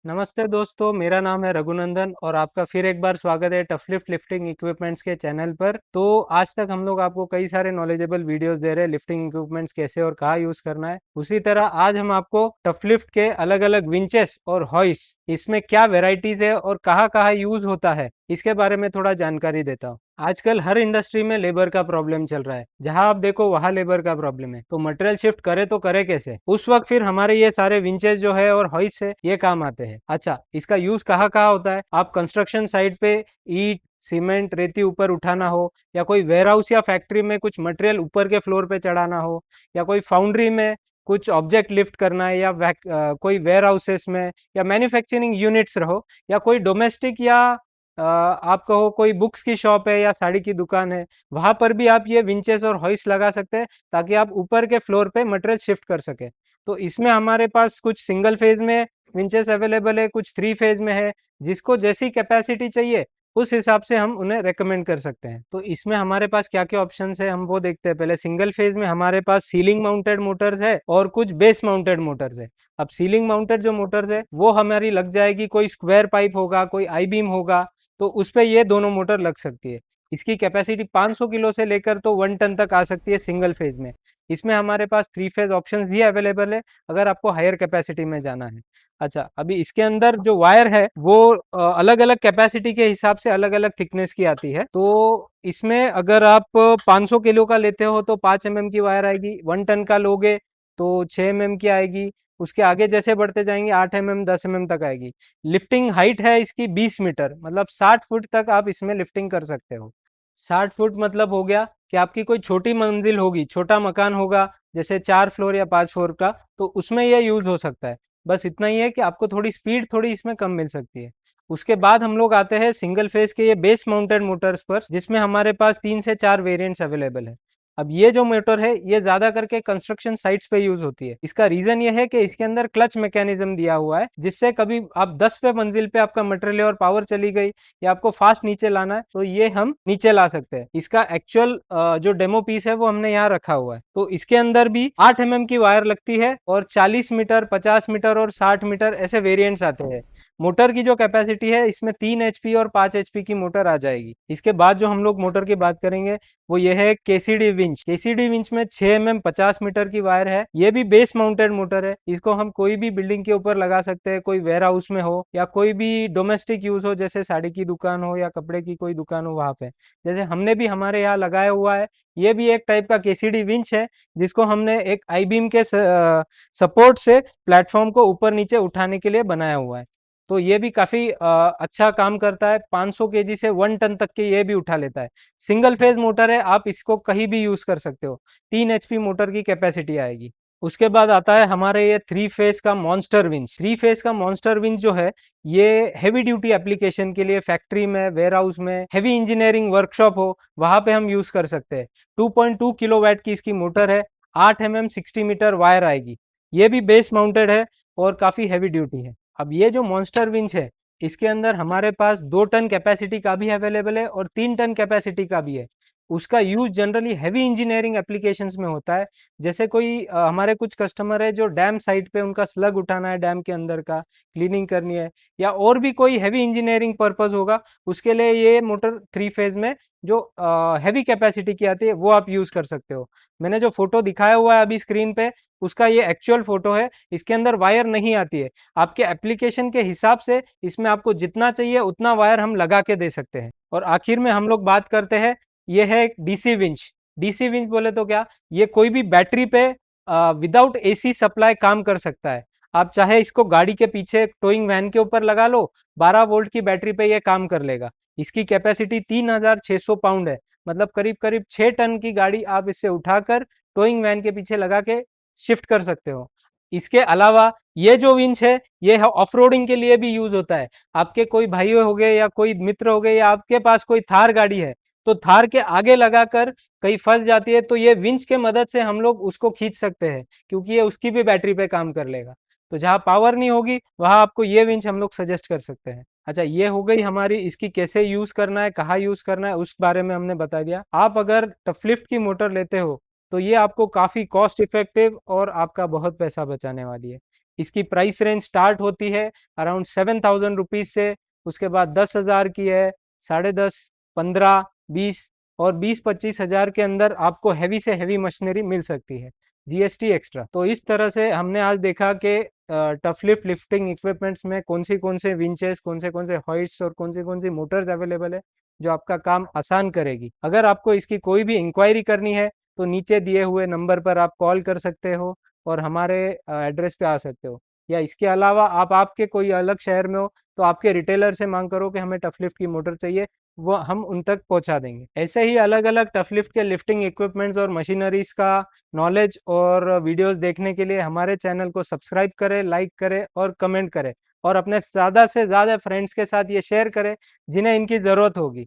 नमस्ते दोस्तों, मेरा नाम है रघुनंदन और आपका फिर एक बार स्वागत है टफ लिफ्ट लिफ्टिंग इक्विपमेंट्स के चैनल पर। तो आज तक हम लोग आपको कई सारे नॉलेजेबल वीडियोस दे रहे हैं लिफ्टिंग इक्विपमेंट्स कैसे और कहाँ यूज करना है। उसी तरह आज हम आपको टफ लिफ्ट के अलग अलग विंचेस और हॉइस इसमें क्या वेराइटीज है और कहाँ कहाँ यूज होता है इसके बारे में थोड़ा जानकारी देता हूँ। आजकल हर इंडस्ट्री में लेबर का प्रॉब्लम चल रहा है, जहां आप देखो वहां लेबर का प्रॉब्लम है, तो मटेरियल शिफ्ट करे तो करे कैसे। उस वक्त फिर हमारे ये सारे विंचेस जो है और हॉइस है ये काम आते हैं। अच्छा, इसका यूज कहाँ कहाँ होता है। आप कंस्ट्रक्शन साइट पे ईट सीमेंट रेती ऊपर उठाना हो, या कोई वेयर हाउस या फैक्ट्री में कुछ मटेरियल ऊपर के फ्लोर पे चढ़ाना हो, या कोई फाउंड्री में कुछ ऑब्जेक्ट लिफ्ट करना है, या कोई वेयर हाउसेस में या मैन्युफैक्चरिंग यूनिट्स रहो, या कोई डोमेस्टिक या आप कहो कोई बुक्स की शॉप है या साड़ी की दुकान है, वहां पर भी आप ये विंचेस और हॉइस लगा सकते हैं ताकि आप ऊपर के फ्लोर पे मटेरियल शिफ्ट कर सके। तो इसमें हमारे पास कुछ सिंगल फेज में विंचेस अवेलेबल है, कुछ थ्री फेज में है। जिसको जैसी कैपेसिटी चाहिए उस हिसाब से हम उन्हें रेकमेंड कर सकते हैं। तो इसमें हमारे पास क्या क्या ऑप्शंस है हम वो देखते हैं। पहले सिंगल फेज में हमारे पास सीलिंग माउंटेड मोटर्स है और कुछ बेस माउंटेड मोटर्स है। अब सीलिंग माउंटेड जो मोटर्स है वो हमारी लग जाएगी, कोई स्क्वायर पाइप होगा कोई आई बीम होगा, तो उस पे ये दोनों मोटर लग सकती है। इसकी कैपेसिटी 500 किलो से लेकर तो 1 टन तक आ सकती है सिंगल फेज में। इसमें हमारे पास थ्री फेज ऑप्शन भी अवेलेबल है अगर आपको हायर कैपेसिटी में जाना है। अच्छा, अभी इसके अंदर जो वायर है वो अलग अलग कैपेसिटी के हिसाब से अलग अलग थिकनेस की आती है। तो इसमें अगर आप 500 किलो का लेते हो तो 5 mm की वायर आएगी, 1 टन का लोगे तो 6 mm की आएगी। उसके आगे जैसे बढ़ते जाएंगे 8 mm 10 mm तक आएगी। लिफ्टिंग हाइट है इसकी 20 मीटर, मतलब 60 फुट तक आप इसमें लिफ्टिंग कर सकते हो। 60 फुट मतलब हो गया कि आपकी कोई छोटी मंजिल होगी, छोटा मकान होगा, जैसे 4 फ्लोर या 5 फ्लोर का, तो उसमें यह यूज हो सकता है। बस इतना ही है कि आपको थोड़ी स्पीड थोड़ी इसमें कम मिल सकती है। उसके बाद हम लोग आते हैं सिंगल फेज के ये बेस माउंटेड मोटर्स पर, जिसमें हमारे पास 3 से 4 वेरिएंट्स अवेलेबल है। अब ये जो मोटर है ये ज्यादा करके कंस्ट्रक्शन साइट्स पे यूज होती है। इसका रीजन ये है कि इसके अंदर क्लच मैकेनिज्म दिया हुआ है, जिससे कभी आप 10वें मंजिल पे आपका मटेरियल और पावर चली गई या आपको फास्ट नीचे लाना है तो ये हम नीचे ला सकते हैं। इसका एक्चुअल जो डेमो पीस है वो हमने यहाँ रखा हुआ है। तो इसके अंदर भी 8 mm की वायर लगती है और 40 मीटर 50 मीटर और 60 मीटर ऐसे वेरिएंट्स आते हैं। मोटर की जो कैपेसिटी है इसमें 3 HP और 5 HP की मोटर आ जाएगी। इसके बाद जो हम लोग मोटर की बात करेंगे वो ये है केसीडी विंच। केसीडी विंच में 6 mm 50 मीटर की वायर है। ये भी बेस माउंटेड मोटर है। इसको हम कोई भी बिल्डिंग के ऊपर लगा सकते हैं, कोई वेयर हाउस में हो या कोई भी डोमेस्टिक यूज हो, जैसे साड़ी की दुकान हो या कपड़े की कोई दुकान हो वहां पे। जैसे हमने भी हमारे यहाँ लगाया हुआ है। ये भी एक टाइप का केसीडी विंच है, जिसको हमने एक आई बीम के सपोर्ट से प्लेटफॉर्म को ऊपर नीचे उठाने के लिए बनाया हुआ है। तो ये भी काफी अच्छा काम करता है। 500 केजी से 1 टन तक के ये भी उठा लेता है। सिंगल फेज मोटर है, आप इसको कहीं भी यूज कर सकते हो। 3 HP मोटर की कैपेसिटी आएगी। उसके बाद आता है हमारे ये थ्री फेज का मॉन्स्टर विंच। थ्री फेज का मॉन्स्टर विंच जो है ये हेवी ड्यूटी एप्लीकेशन के लिए, फैक्ट्री में वेयर हाउस में हेवी इंजीनियरिंग वर्कशॉप हो वहां पे हम यूज कर सकते हैं। 2.2 किलोवाट की इसकी मोटर है। 8 mm 60 मीटर वायर आएगी। ये भी बेस माउंटेड है और काफी हैवी ड्यूटी है। अब ये जो मॉन्स्टर विंच है इसके अंदर हमारे पास 2 टन कैपेसिटी का भी अवेलेबल है और 3 टन कैपेसिटी का भी है। उसका use generally heavy engineering applications में होता है। जैसे कोई हमारे कुछ कस्टमर है जो डैम साइट पे उनका स्लग उठाना है, डैम के अंदर का क्लीनिंग करनी है, या और भी कोई हैवी इंजीनियरिंग पर्पस होगा, उसके लिए ये मोटर थ्री फेज में जो हैवी कैपेसिटी की आती है वो आप यूज कर सकते हो। मैंने जो फोटो दिखाया हुआ है अभी स्क्रीन पे उसका ये एक्चुअल फोटो है। इसके अंदर वायर नहीं आती है। आपके एप्लीकेशन के हिसाब से इसमें आपको जितना चाहिए उतना वायर हम लगा के दे सकते हैं। और आखिर में हम लोग बात करते हैं, ये है एक डीसी विंच। डीसी विंच बोले तो क्या, ये कोई भी बैटरी पे विदाउट एसी सप्लाई काम कर सकता है। आप चाहे इसको गाड़ी के पीछे टोइंग वैन के ऊपर लगा लो, 12 वोल्ट की बैटरी पे ये काम कर लेगा। इसकी कैपेसिटी 3600 पाउंड है, मतलब करीब करीब 6 टन की गाड़ी आप इससे उठाकर टोइंग वैन के पीछे लगा के शिफ्ट कर सकते हो। इसके अलावा ये जो विंच है ये ऑफ रोडिंग के लिए भी यूज होता है। आपके कोई भाई हो गए या कोई मित्र हो गए या आपके पास कोई थार गाड़ी है, तो थार के आगे लगाकर कहीं फंस जाती है तो ये विंच के मदद से हम लोग उसको खींच सकते हैं, क्योंकि ये उसकी भी बैटरी पे काम कर लेगा। तो जहाँ पावर नहीं होगी वहां आपको ये विंच हम लोग सजेस्ट कर सकते हैं। अच्छा, ये हो गई हमारी इसकी कैसे यूज करना है, कहाँ यूज करना है, उस बारे में हमने बता दिया। आप अगर टफलिफ्ट की मोटर लेते हो तो ये आपको काफी कॉस्ट इफेक्टिव और आपका बहुत पैसा बचाने वाली है। इसकी प्राइस रेंज स्टार्ट होती है अराउंड 7,000 रुपीज़ से, उसके बाद 10,000 की है, 10.5, 15, 20 और 20-25 हज़ार के अंदर आपको हैवी से हैवी मशीनरी मिल सकती है, जीएसटी एक्स्ट्रा। तो इस तरह से हमने आज देखा कि टफ लिफ्ट लिफ्टिंग इक्विपमेंट्स में कौन से विंचेस, कौन से हॉइस्ट्स और कौन सी मोटर्स अवेलेबल है जो आपका काम आसान करेगी। अगर आपको इसकी कोई भी इंक्वायरी करनी है तो नीचे दिए हुए नंबर पर आप कॉल कर सकते हो और हमारे एड्रेस पे आ सकते हो, या इसके अलावा आप आपके कोई अलग शहर में हो तो आपके रिटेलर से मांग करो कि हमें टफ लिफ्ट की मोटर चाहिए, वो हम उन तक पहुंचा देंगे। ऐसे ही अलग अलग टफ लिफ्ट के लिफ्टिंग इक्विपमेंट्स और मशीनरीज का नॉलेज और वीडियोस देखने के लिए हमारे चैनल को सब्सक्राइब करें, लाइक करें और कमेंट करें, और अपने ज़्यादा से ज़्यादा फ्रेंड्स के साथ ये शेयर करें जिन्हें इनकी ज़रूरत होगी।